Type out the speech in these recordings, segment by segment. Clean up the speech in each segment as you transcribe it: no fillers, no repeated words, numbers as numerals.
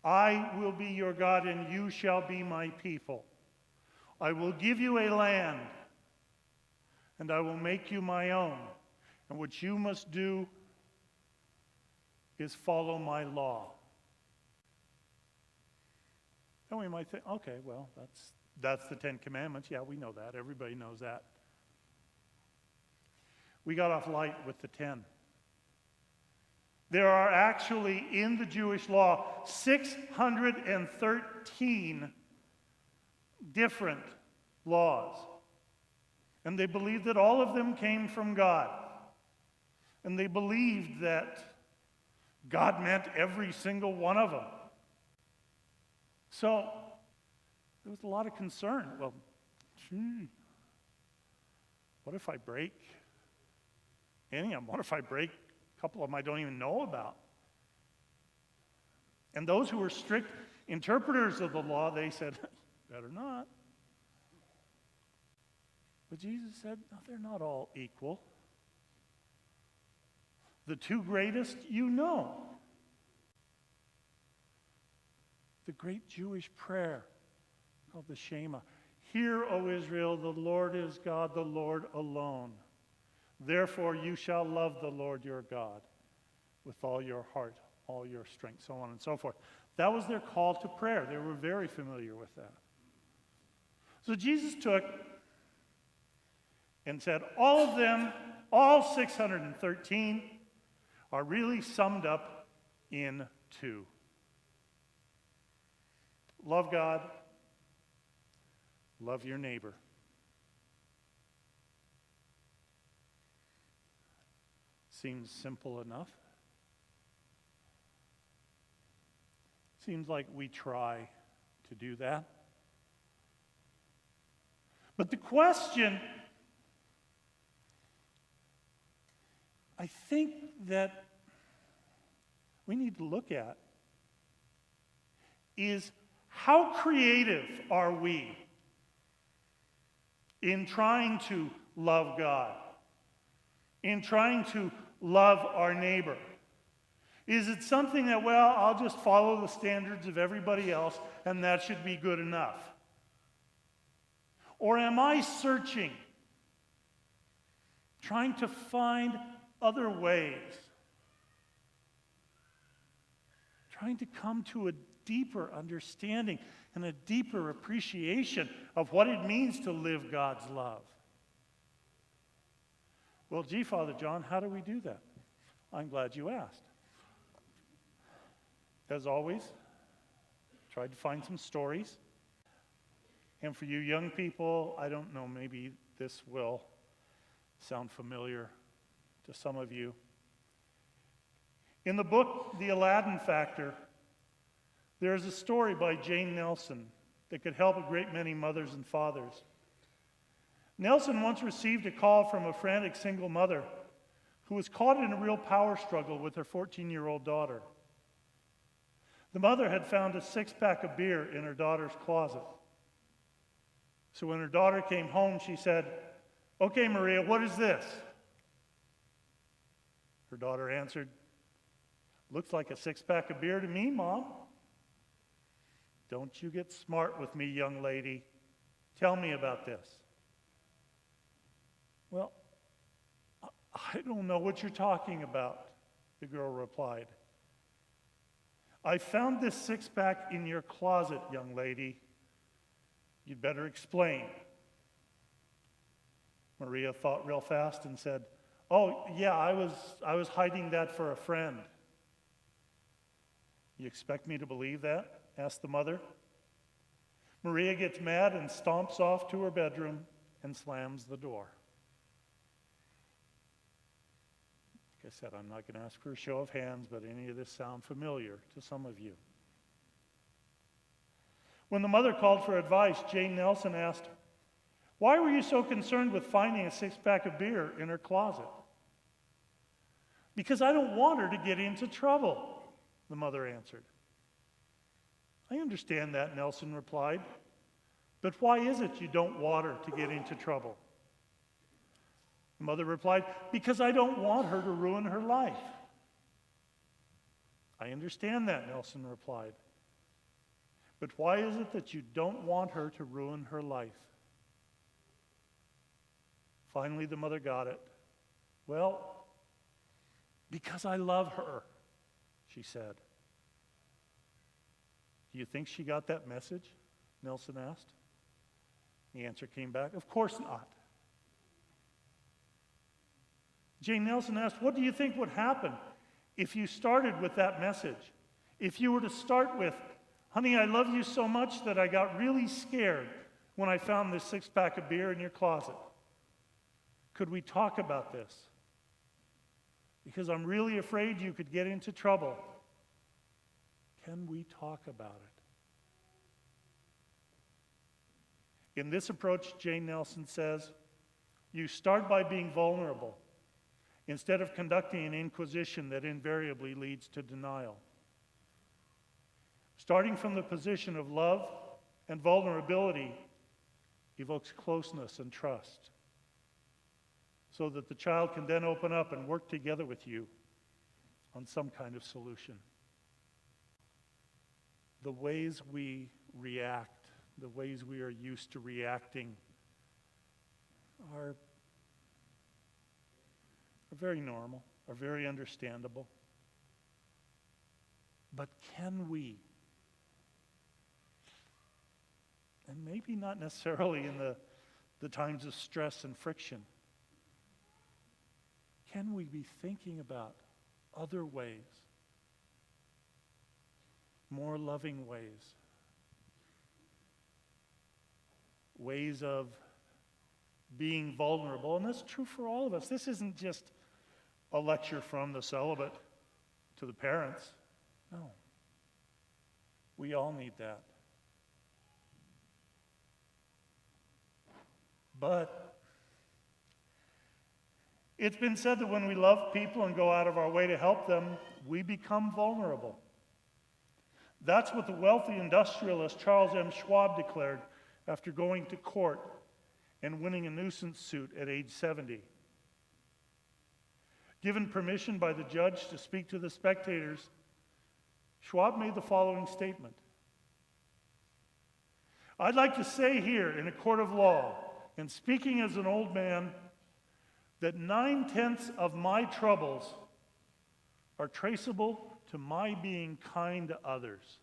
I will be your God, and you shall be my people. I will give you a land, and I will make you my own. And what you must do is follow my law. And we might think, okay, well, that's the Ten Commandments. Yeah, we know that. Everybody knows that. We got off light with the 10. There are actually, in the Jewish law, 613 different laws. And they believed that all of them came from God. And they believed that God meant every single one of them. So, there was a lot of concern. Well, what if I break any of them? What if I break a couple of them I don't even know about? And those who were strict interpreters of the law, they said, better not. But Jesus said, no, they're not all equal. The two greatest you know. The great Jewish prayer called the Shema. Hear, O Israel, the Lord is God, the Lord alone. Therefore you shall love the Lord your God with all your heart, all your strength, so on and so forth. That was their call to prayer. They were very familiar with that. So Jesus took and said, all of them, all 613, are really summed up in two. Love God, love your neighbor. Seems simple enough. Seems like we try to do that. But the question I think that we need to look at is how creative are we in trying to love God, in trying to love our neighbor? Is it something that, well, I'll just follow the standards of everybody else and that should be good enough? Or am I searching, trying to find other ways, trying to come to a deeper understanding and a deeper appreciation of what it means to live God's love? Well, gee, Father John, how do we do that? I'm glad you asked. As always, tried to find some stories. And for you young people, I don't know, maybe this will sound familiar to some of you. In the book, The Aladdin Factor, there is a story by Jane Nelson that could help a great many mothers and fathers. Nelson once received a call from a frantic single mother who was caught in a real power struggle with her 14-year-old daughter. The mother had found a six-pack of beer in her daughter's closet. So when her daughter came home, she said, "Okay, Maria, what is this?" Her daughter answered, "Looks like a six-pack of beer to me, Mom." "Don't you get smart with me, young lady. Tell me about this." "Well, I don't know what you're talking about," the girl replied. "I found this six-pack in your closet, young lady. You'd better explain." Maria thought real fast and said, "Oh, yeah, I was hiding that for a friend." "You expect me to believe that?" asked the mother. Maria gets mad and stomps off to her bedroom and slams the door. Like I said, I'm not going to ask for a show of hands, but any of this sound familiar to some of you? When the mother called for advice, Jane Nelson asked, "Why were you so concerned with finding a six-pack of beer in her closet?" "Because I don't want her to get into trouble," the mother answered. "I understand that," Nelson replied. "But why is it you don't want her to get into trouble?" The mother replied, "Because I don't want her to ruin her life." "I understand that," Nelson replied. But why is it that you don't want her to ruin her life? Finally, the mother got it. Well, because I love her, she said. Do you think she got that message? Nelson asked. The answer came back, of course not. Jane Nelson asked, what do you think would happen if you started with that message? If you were to start with, honey, I love you so much that I got really scared when I found this 6-pack of beer in your closet. Could we talk about this? Because I'm really afraid you could get into trouble. Can we talk about it? In this approach, Jane Nelson says, you start by being vulnerable instead of conducting an inquisition that invariably leads to denial. Starting from the position of love and vulnerability evokes closeness and trust, so that the child can then open up and work together with you on some kind of solution. The ways we react, the ways we are used to reacting are very normal, are very understandable. But can we, and maybe not necessarily in the times of stress and friction, can we be thinking about other ways, more loving ways, ways of being vulnerable? And that's true for all of us. This isn't just a lecture from the celibate to the parents. No. We all need that. But it's been said that when we love people and go out of our way to help them, we become vulnerable. That's what the wealthy industrialist Charles M. Schwab declared after going to court and winning a nuisance suit at age 70. Given permission by the judge to speak to the spectators, Schwab made the following statement. I'd like to say here in a court of law, and speaking as an old man, that 9/10 of my troubles are traceable to my being kind to others.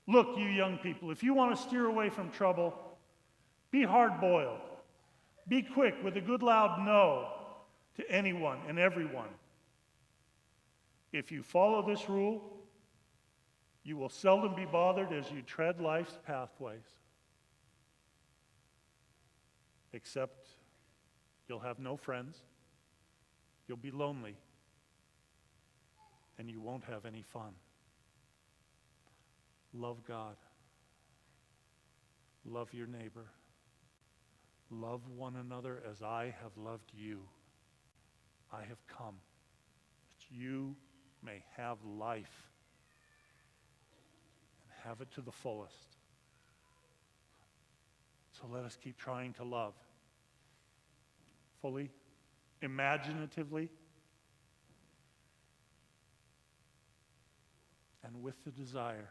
Look, you young people, if you want to steer away from trouble, be hard-boiled. Be quick with a good loud no to anyone and everyone. If you follow this rule, you will seldom be bothered as you tread life's pathways. Except you'll have no friends, you'll be lonely, and you won't have any fun. Love God. Love your neighbor. Love one another as I have loved you. I have come that you may have life and have it to the fullest. So let us keep trying to love fully, imaginatively, and with the desire